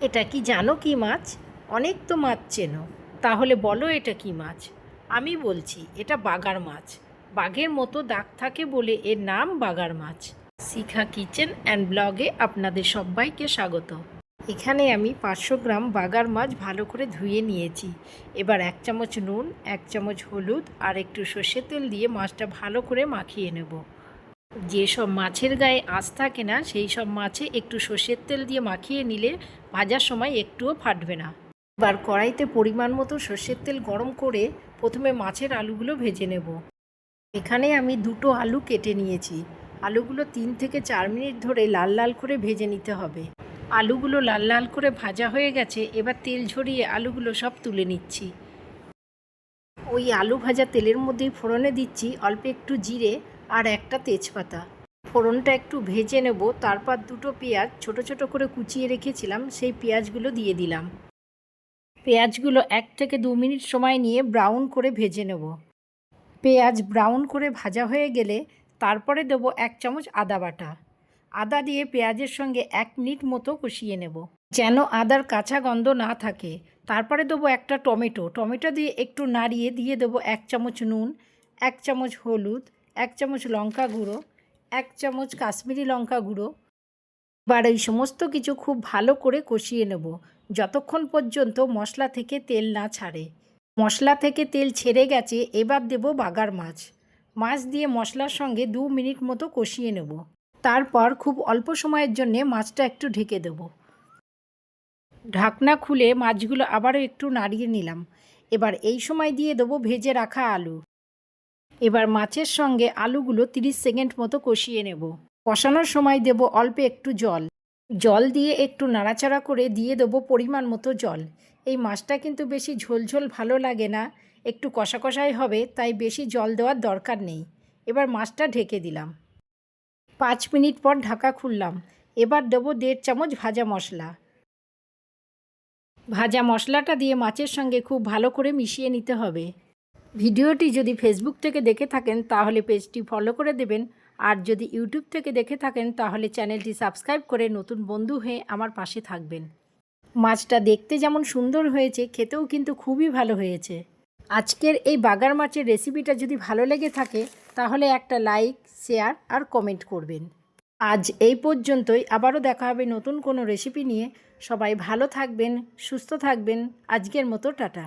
এটা কি জানো কি মাছ? অনেক তো মাছ চেনো, তাহলে বলো এটা কি মাছ? আমি বলছি এটা বাগার মাছ। বাঘের মতো দাগ থাকে বলে এর নাম বাগার মাছ। শিখা কিচেন অ্যান্ড ব্লগে আপনাদের সবাইকে স্বাগত। এখানে আমি 500 গ্রাম বাগার মাছ ভালো করে ধুয়ে নিয়েছি। এবার 1 চামচ নুন, 1 চামচ হলুদ আর একটু সর্ষের তেল দিয়ে মাছটা ভালো করে মাখিয়ে নেব। যেসব মাছের গায়ে আঁশ থাকে না সেই সব মাছে একটু সর্ষের তেল দিয়ে মাখিয়ে নিলে ভাজার সময় একটুও ফাটবে না। এবার কড়াইতে পরিমাণ মতো সর্ষের তেল গরম করে প্রথমে মাছের আলুগুলো ভেজে নেব। এখানে আমি 2টো আলু কেটে নিয়েছি। আলুগুলো 3 থেকে 4 মিনিট ধরে লাল লাল করে ভেজে নিতে হবে। আলুগুলো লাল লাল করে ভাজা হয়ে গেছে, এবার তেল ঝরিয়ে আলুগুলো সব তুলে নিচ্ছি। ওই আলু ভাজা তেলের মধ্যেই ফোড়নে দিচ্ছি অল্প একটু জিরে আর একটা তেজপাতা। ফোড়নটা একটু ভেজে নেব, তারপর 2টো পেঁয়াজ ছোট ছোট করে কুচিয়ে রেখেছিলাম সেই পেঁয়াজগুলো দিয়ে দিলাম। পেঁয়াজগুলো 1 থেকে 2 মিনিট সময় নিয়ে ব্রাউন করে ভেজে নেব। পেঁয়াজ ব্রাউন করে ভাজা হয়ে গেলে তারপরে দেবো 1 চামচ আদা বাটা। আদা দিয়ে পেঁয়াজের সঙ্গে 1 মিনিট মতো কষিয়ে নেব, যেন আদার কাঁচা গন্ধ না থাকে। তারপরে দেবো একটা টমেটো দিয়ে একটু নাড়িয়ে দিয়ে দেবো 1 চামচ নুন, 1 চামচ হলুদ, 1 চামচ লঙ্কা গুঁড়ো, 1 চামচ কাশ্মীরি লঙ্কা গুঁড়ো। এবার এই সমস্ত কিছু খুব ভালো করে কষিয়ে নেব যতক্ষণ পর্যন্ত মশলা থেকে তেল না ছাড়ে। মশলা থেকে তেল ছেড়ে গেছে, এবার দেব বাগার মাছ। মাছ দিয়ে মশলার সঙ্গে 2 মিনিট মতো কষিয়ে নেব। তারপর খুব অল্প সময়ের জন্যে মাছটা একটু ঢেকে দেব। ঢাকনা খুলে মাছগুলো আবারও একটু নাড়িয়ে নিলাম। এবার এই সময় দিয়ে দেবো ভেজে রাখা আলু। এবার মাছের সঙ্গে আলুগুলো 30 সেকেন্ড মতো কষিয়ে নেব। কষানোর সময় দেব অল্প একটু জল। জল দিয়ে একটু নাড়াচাড়া করে দিয়ে দেবো পরিমাণ মতো জল। এই মাছটা কিন্তু বেশি ঝোল ভালো লাগে না, একটু কষা কষাই হবে, তাই বেশি জল দেওয়ার দরকার নেই। এবার মাছটা ঢেকে দিলাম। 5 মিনিট পর ঢাকা খুললাম। এবার দেবো 1.5 চামচ ভাজা মশলা। ভাজা মশলাটা দিয়ে মাছের সঙ্গে খুব ভালো করে মিশিয়ে নিতে হবে। ভিডিওটি যদি ফেসবুক থেকে দেখে থাকেন তাহলে পেজটি ফলো করে দেবেন, আর যদি ইউটিউব থেকে দেখে থাকেন তাহলে চ্যানেলটি সাবস্ক্রাইব করে নতুন বন্ধু হয়ে আমার পাশে থাকবেন। মাছটা দেখতে যেমন সুন্দর হয়েছে, খেতেও কিন্তু খুবই ভালো হয়েছে। আজকের এই বাগার মাছের রেসিপিটা যদি ভালো লেগে থাকে তাহলে একটা লাইক, শেয়ার আর কমেন্ট করবেন। আজ এই পর্যন্তই, আবারও দেখা হবে নতুন কোনো রেসিপি নিয়ে। সবাই ভালো থাকবেন, সুস্থ থাকবেন। আজকের মতো টাটা।